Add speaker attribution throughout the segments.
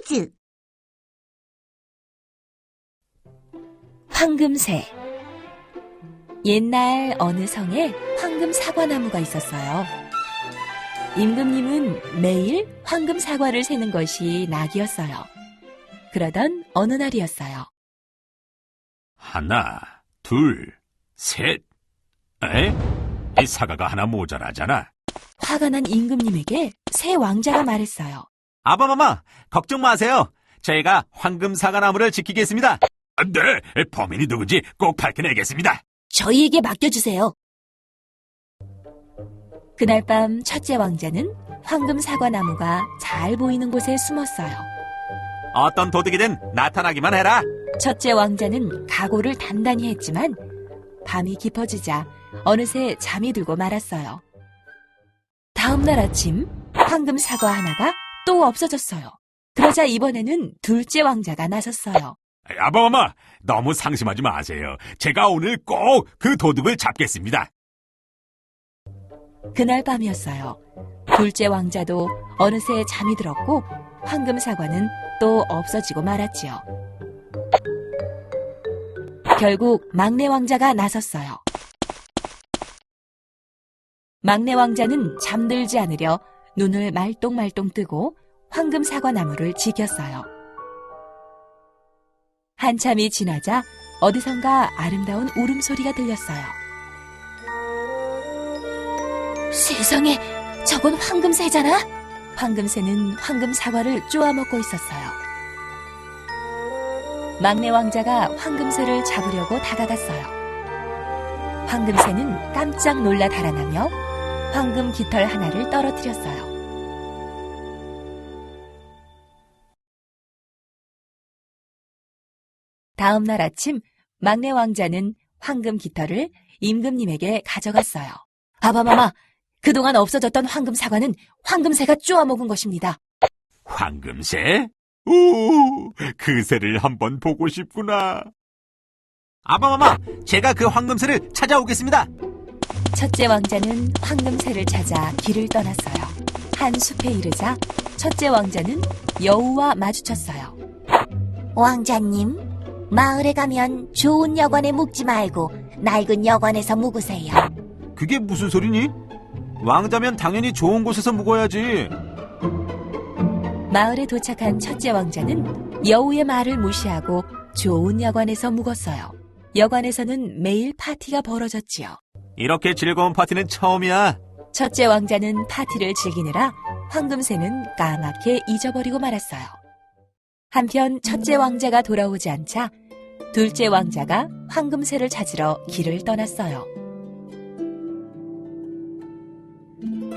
Speaker 1: 퀴즈.
Speaker 2: 황금새. 옛날 어느 성에 황금 사과나무가 있었어요. 임금님은 매일 황금 사과를 세는 것이 낙이었어요. 그러던 어느 날이었어요.
Speaker 3: 하나, 둘, 셋. 이 사과가 하나 모자라잖아.
Speaker 2: 화가 난 임금님에게 새 왕자가 말했어요.
Speaker 4: 아바마마, 걱정 마세요. 저희가 황금 사과나무를 지키겠습니다.
Speaker 3: 네, 범인이 누군지 꼭 밝혀내겠습니다.
Speaker 2: 저희에게 맡겨주세요. 그날 밤 첫째 왕자는 황금 사과나무가 잘 보이는 곳에 숨었어요.
Speaker 4: 어떤 도둑이든 나타나기만 해라.
Speaker 2: 첫째 왕자는 각오를 단단히 했지만 밤이 깊어지자 어느새 잠이 들고 말았어요. 다음 날 아침 황금 사과 하나가 또 없어졌어요. 그러자 이번에는 둘째 왕자가 나섰어요.
Speaker 3: 아바마마, 너무 상심하지 마세요. 제가 오늘 꼭 그 도둑을 잡겠습니다.
Speaker 2: 그날 밤이었어요. 둘째 왕자도 어느새 잠이 들었고 황금 사과는 또 없어지고 말았지요. 결국 막내 왕자가 나섰어요. 막내 왕자는 잠들지 않으려 눈을 말똥말똥 뜨고 황금 사과나무를 지켰어요. 한참이 지나자 어디선가 아름다운 울음소리가 들렸어요. 세상에, 저건 황금새잖아? 황금새는 황금 사과를 쪼아먹고 있었어요. 막내 왕자가 황금새를 잡으려고 다가갔어요. 황금새는 깜짝 놀라 달아나며 황금 깃털 하나를 떨어뜨렸어요. 다음 날 아침 막내 왕자는 황금 깃털을 임금님에게 가져갔어요. 아바마마, 그동안 없어졌던 황금 사과는 황금새가 쪼아먹은 것입니다.
Speaker 3: 황금새? 오, 그 새를 한번 보고 싶구나.
Speaker 4: 아바마마, 제가 그 황금새를 찾아오겠습니다.
Speaker 2: 첫째 왕자는 황금새를 찾아 길을 떠났어요. 한 숲에 이르자 첫째 왕자는 여우와 마주쳤어요.
Speaker 1: 왕자님, 마을에 가면 좋은 여관에 묵지 말고 낡은 여관에서 묵으세요.
Speaker 4: 그게 무슨 소리니? 왕자면 당연히 좋은 곳에서 묵어야지.
Speaker 2: 마을에 도착한 첫째 왕자는 여우의 말을 무시하고 좋은 여관에서 묵었어요. 여관에서는 매일 파티가 벌어졌지요.
Speaker 4: 이렇게 즐거운 파티는 처음이야.
Speaker 2: 첫째 왕자는 파티를 즐기느라 황금새는 까맣게 잊어버리고 말았어요. 한편 첫째 왕자가 돌아오지 않자 둘째 왕자가 황금새를 찾으러 길을 떠났어요.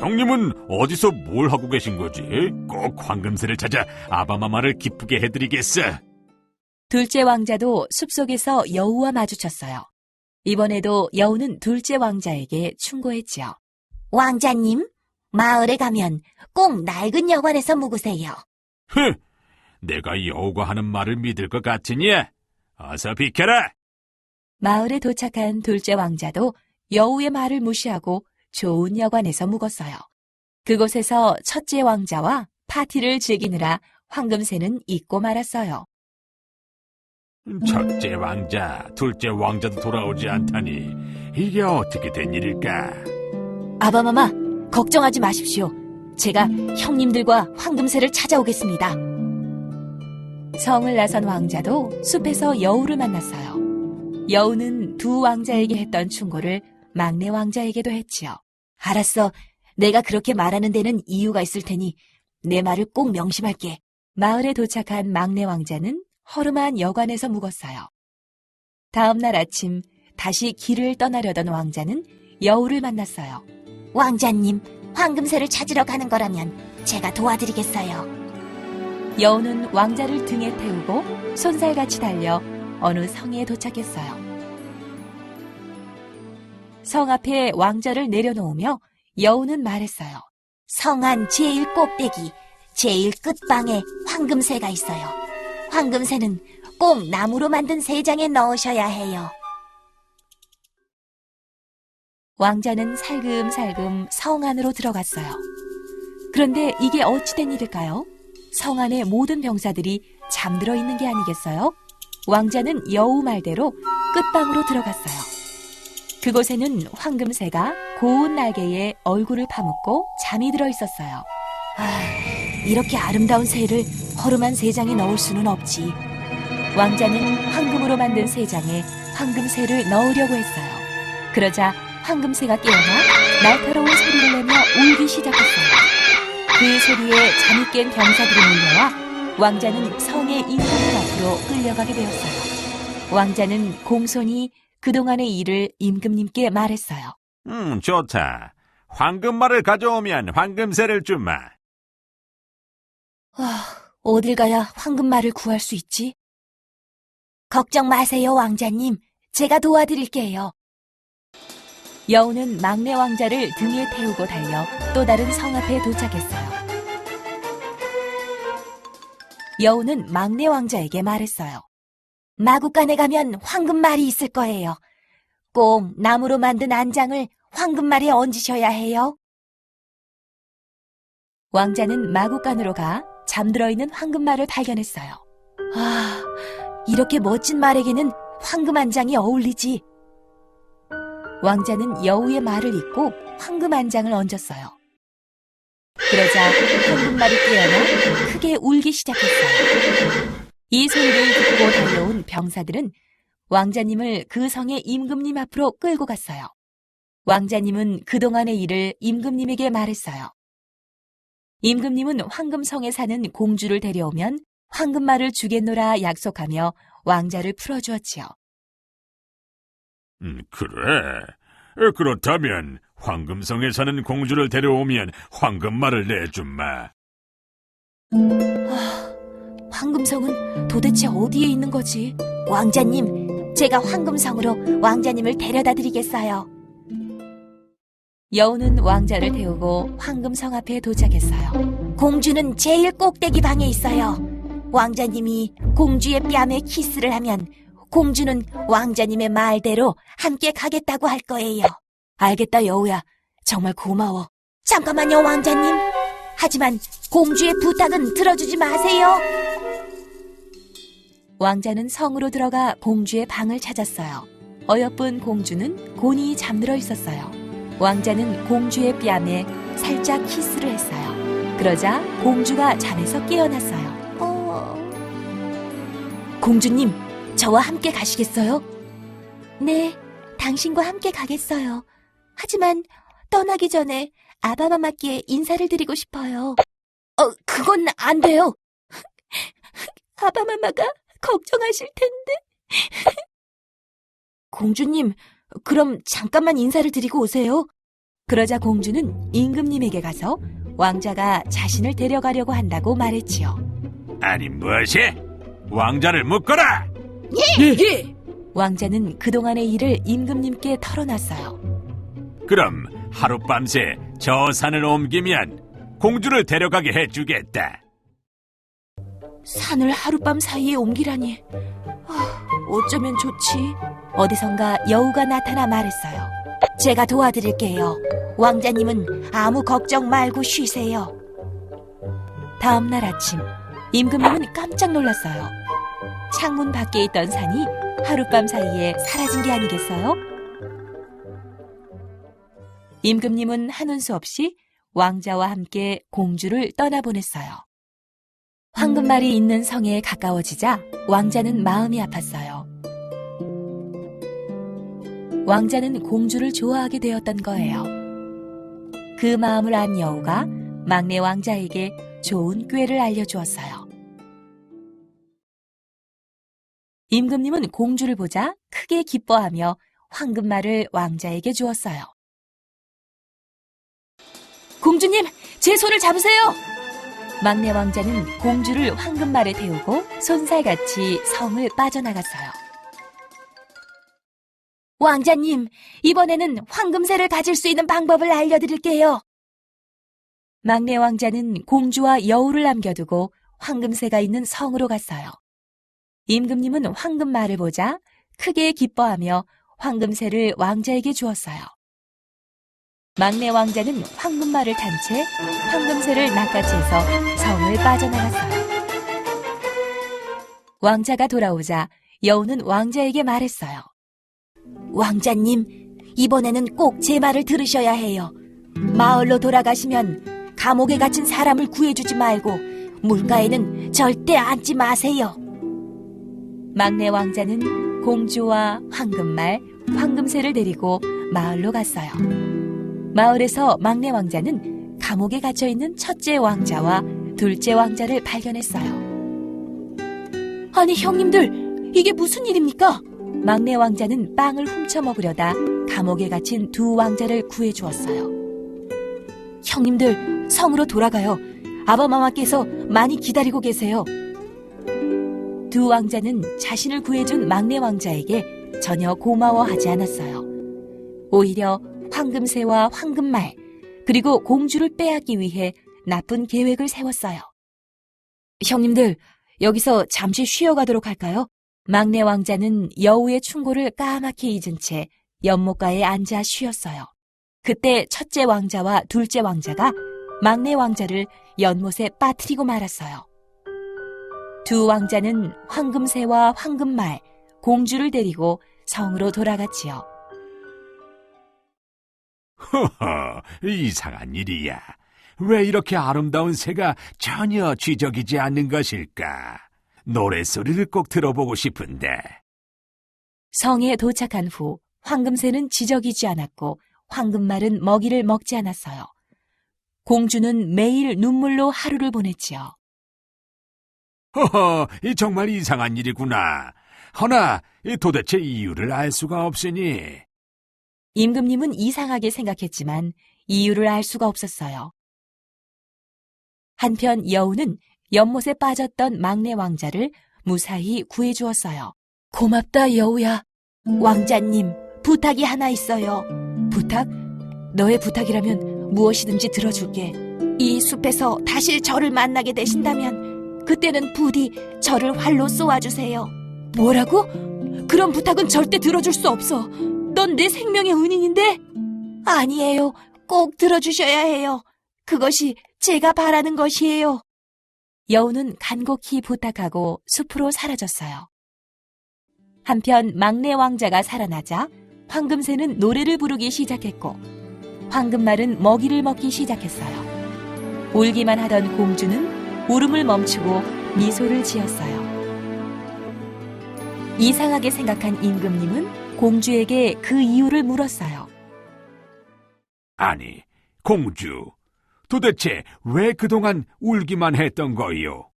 Speaker 3: 형님은 어디서 뭘 하고 계신 거지? 꼭 황금새를 찾아 아바마마를 기쁘게 해드리겠어.
Speaker 2: 둘째 왕자도 숲속에서 여우와 마주쳤어요. 이번에도 여우는 둘째 왕자에게 충고했지요.
Speaker 1: 왕자님, 마을에 가면 꼭 낡은 여관에서 묵으세요.
Speaker 3: 흥, 내가 여우가 하는 말을 믿을 것 같으니 어서 비켜라.
Speaker 2: 마을에 도착한 둘째 왕자도 여우의 말을 무시하고 좋은 여관에서 묵었어요. 그곳에서 첫째 왕자와 파티를 즐기느라 황금새는 잊고 말았어요.
Speaker 3: 첫째 왕자, 둘째 왕자도 돌아오지 않다니 이게 어떻게 된 일일까?
Speaker 2: 아바마마, 걱정하지 마십시오. 제가 형님들과 황금새를 찾아오겠습니다. 성을 나선 왕자도 숲에서 여우를 만났어요. 여우는 두 왕자에게 했던 충고를 막내 왕자에게도 했지요. 알았어. 내가 그렇게 말하는 데는 이유가 있을 테니 내 말을 꼭 명심할게. 마을에 도착한 막내 왕자는 허름한 여관에서 묵었어요. 다음 날 아침 다시 길을 떠나려던 왕자는 여우를 만났어요.
Speaker 1: 왕자님, 황금새를 찾으러 가는 거라면 제가 도와드리겠어요.
Speaker 2: 여우는 왕자를 등에 태우고 손살같이 달려 어느 성에 도착했어요. 성 앞에 왕자를 내려놓으며 여우는 말했어요.
Speaker 1: 성 안 제일 꼭대기, 제일 끝방에 황금새가 있어요. 황금새는 꼭 나무로 만든 새장에 넣으셔야 해요.
Speaker 2: 왕자는 살금살금 성 안으로 들어갔어요. 그런데 이게 어찌 된 일일까요? 성 안의 모든 병사들이 잠들어 있는 게 아니겠어요? 왕자는 여우 말대로 끝방으로 들어갔어요. 그곳에는 황금새가 고운 날개에 얼굴을 파묻고 잠이 들어 있었어요. 이렇게 아름다운 새를 허름한 새장에 넣을 수는 없지. 왕자는 황금으로 만든 새장에 황금새를 넣으려고 했어요. 그러자 황금새가 깨어나 날카로운 소리를 내며 울기 시작했어요. 그 소리에 잠이 깬 병사들이 몰려와 왕자는 성의 임금님 앞으로 끌려가게 되었어요. 왕자는 공손히 그동안의 일을 임금님께 말했어요.
Speaker 3: 좋다. 황금말을 가져오면 황금새를 주마.
Speaker 2: 어딜 가야 황금말을 구할 수 있지?
Speaker 1: 걱정 마세요, 왕자님. 제가 도와드릴게요.
Speaker 2: 여우는 막내 왕자를 등에 태우고 달려 또 다른 성 앞에 도착했어요. 여우는 막내 왕자에게 말했어요.
Speaker 1: 마구간에 가면 황금말이 있을 거예요. 꼭 나무로 만든 안장을 황금말에 얹으셔야 해요.
Speaker 2: 왕자는 마구간으로 가 잠들어 있는 황금말을 발견했어요.
Speaker 1: 이렇게 멋진 말에게는 황금 안장이 어울리지.
Speaker 2: 왕자는 여우의 말을 잊고 황금 안장을 얹었어요. 그러자 황금말이 깨어나 크게 울기 시작했어요. 이 소리를 듣고 달려온 병사들은 왕자님을 그 성의 임금님 앞으로 끌고 갔어요. 왕자님은 그동안의 일을 임금님에게 말했어요. 임금님은 황금성에 사는 공주를 데려오면 황금말을 주겠노라 약속하며 왕자를 풀어주었지요.
Speaker 3: 그래. 그렇다면 황금성에 사는 공주를 데려오면 황금말을 내주마.
Speaker 1: 황금성은 도대체 어디에 있는 거지? 왕자님, 제가 황금성으로 왕자님을 데려다 드리겠어요.
Speaker 2: 여우는 왕자를 태우고 황금성 앞에 도착했어요.
Speaker 1: 공주는 제일 꼭대기 방에 있어요. 왕자님이 공주의 뺨에 키스를 하면 공주는 왕자님의 말대로 함께 가겠다고 할 거예요.
Speaker 2: 알겠다, 여우야. 정말 고마워.
Speaker 1: 잠깐만요, 왕자님. 하지만 공주의 부탁은 들어주지 마세요.
Speaker 2: 왕자는 성으로 들어가 공주의 방을 찾았어요. 어여쁜 공주는 곤히 잠들어 있었어요. 왕자는 공주의 뺨에 살짝 키스를 했어요. 그러자 공주가 잠에서 깨어났어요. 공주님, 저와 함께 가시겠어요?
Speaker 1: 네, 당신과 함께 가겠어요. 하지만 떠나기 전에 아바마마께 인사를 드리고 싶어요. 그건 안 돼요. 아바마마가 걱정하실 텐데.
Speaker 2: 공주님, 그럼 잠깐만 인사를 드리고 오세요. 그러자 공주는 임금님에게 가서 왕자가 자신을 데려가려고 한다고 말했지요.
Speaker 3: 아니 무엇이? 왕자를 묶어라!
Speaker 2: 예! 왕자는 그동안의 일을 임금님께 털어놨어요.
Speaker 3: 그럼 하룻밤새 저 산을 옮기면 공주를 데려가게 해주겠다.
Speaker 2: 산을 하룻밤 사이에 옮기라니. 어쩌면 좋지. 어디선가 여우가 나타나 말했어요.
Speaker 1: 제가 도와드릴게요. 왕자님은 아무 걱정 말고 쉬세요.
Speaker 2: 다음 날 아침, 임금님은 깜짝 놀랐어요. 창문 밖에 있던 산이 하룻밤 사이에 사라진 게 아니겠어요? 임금님은 하는 수 없이 왕자와 함께 공주를 떠나보냈어요. 황금말이 있는 성에 가까워지자 왕자는 마음이 아팠어요. 왕자는 공주를 좋아하게 되었던 거예요. 그 마음을 안 여우가 막내 왕자에게 좋은 꾀를 알려주었어요. 임금님은 공주를 보자 크게 기뻐하며 황금말을 왕자에게 주었어요. 공주님, 제 손을 잡으세요! 막내 왕자는 공주를 황금말에 태우고 손살같이 성을 빠져나갔어요.
Speaker 1: 왕자님, 이번에는 황금새를 가질 수 있는 방법을 알려드릴게요.
Speaker 2: 막내 왕자는 공주와 여우를 남겨두고 황금새가 있는 성으로 갔어요. 임금님은 황금말을 보자 크게 기뻐하며 황금새를 왕자에게 주었어요. 막내 왕자는 황금말을 탄 채 황금새를 낚아채서 성을 빠져나갔어요. 왕자가 돌아오자 여우는 왕자에게 말했어요.
Speaker 1: 왕자님, 이번에는 꼭 제 말을 들으셔야 해요. 마을로 돌아가시면 감옥에 갇힌 사람을 구해주지 말고 물가에는 절대 앉지 마세요.
Speaker 2: 막내 왕자는 공주와 황금말, 황금새를 데리고 마을로 갔어요. 마을에서 막내 왕자는 감옥에 갇혀있는 첫째 왕자와 둘째 왕자를 발견했어요. 아니, 형님들, 이게 무슨 일입니까? 막내 왕자는 빵을 훔쳐 먹으려다 감옥에 갇힌 두 왕자를 구해주었어요. 형님들, 성으로 돌아가요. 아바마마께서 많이 기다리고 계세요. 두 왕자는 자신을 구해준 막내 왕자에게 전혀 고마워하지 않았어요. 오히려 황금새와 황금말, 그리고 공주를 빼앗기 위해 나쁜 계획을 세웠어요. 형님들, 여기서 잠시 쉬어가도록 할까요? 막내 왕자는 여우의 충고를 까맣게 잊은 채 연못가에 앉아 쉬었어요. 그때 첫째 왕자와 둘째 왕자가 막내 왕자를 연못에 빠뜨리고 말았어요. 두 왕자는 황금새와 황금말, 공주를 데리고 성으로 돌아갔지요.
Speaker 3: 허허, 이상한 일이야. 왜 이렇게 아름다운 새가 전혀 지적이지 않는 것일까? 노랫소리를 꼭 들어보고 싶은데.
Speaker 2: 성에 도착한 후 황금새는 지저귀지 않았고 황금말은 먹이를 먹지 않았어요. 공주는 매일 눈물로 하루를 보냈지요.
Speaker 3: 허허, 이 정말 이상한 일이구나. 허나 도대체 이유를 알 수가 없으니.
Speaker 2: 임금님은 이상하게 생각했지만 이유를 알 수가 없었어요. 한편 여우는 연못에 빠졌던 막내 왕자를 무사히 구해주었어요. 고맙다, 여우야.
Speaker 1: 왕자님, 부탁이 하나 있어요.
Speaker 2: 부탁? 너의 부탁이라면 무엇이든지 들어줄게.
Speaker 1: 이 숲에서 다시 저를 만나게 되신다면 그때는 부디 저를 활로 쏘아주세요.
Speaker 2: 뭐라고? 그런 부탁은 절대 들어줄 수 없어. 넌 내 생명의 은인인데?
Speaker 1: 아니에요. 꼭 들어주셔야 해요. 그것이 제가 바라는 것이에요.
Speaker 2: 여우는 간곡히 부탁하고 숲으로 사라졌어요. 한편 막내 왕자가 살아나자 황금새는 노래를 부르기 시작했고 황금말은 먹이를 먹기 시작했어요. 울기만 하던 공주는 울음을 멈추고 미소를 지었어요. 이상하게 생각한 임금님은 공주에게 그 이유를 물었어요.
Speaker 3: 아니, 공주, 도대체 왜 그동안 울기만 했던 거요?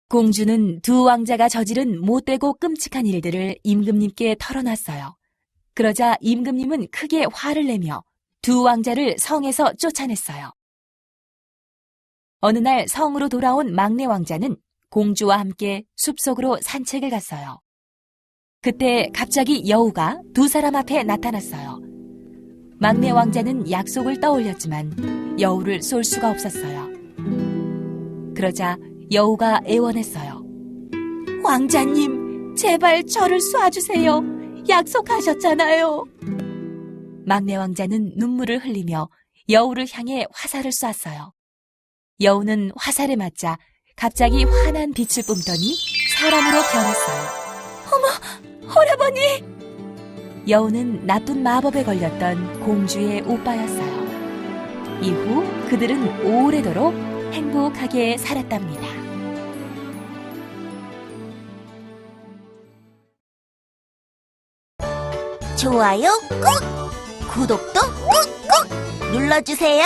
Speaker 2: 공주는 두 왕자가 저지른 못되고 끔찍한 일들을 임금님께 털어놨어요. 그러자 임금님은 크게 화를 내며 두 왕자를 성에서 쫓아냈어요. 어느 날 성으로 돌아온 막내 왕자는 공주와 함께 숲속으로 산책을 갔어요. 그때 갑자기 여우가 두 사람 앞에 나타났어요. 막내 왕자는 약속을 떠올렸지만 여우를 쏠 수가 없었어요. 그러자 여우가 애원했어요.
Speaker 1: 왕자님, 제발 저를 쏴주세요. 약속하셨잖아요.
Speaker 2: 막내 왕자는 눈물을 흘리며 여우를 향해 화살을 쐈어요. 여우는 화살에 맞자 갑자기 환한 빛을 뿜더니 사람으로 변했어요.
Speaker 1: 할아버니!
Speaker 2: 여우는 나쁜 마법에 걸렸던 공주의 오빠였어요. 이후 그들은 오래도록 행복하게 살았답니다.
Speaker 1: 좋아요 꾹! 구독도 꾹꾹 눌러주세요.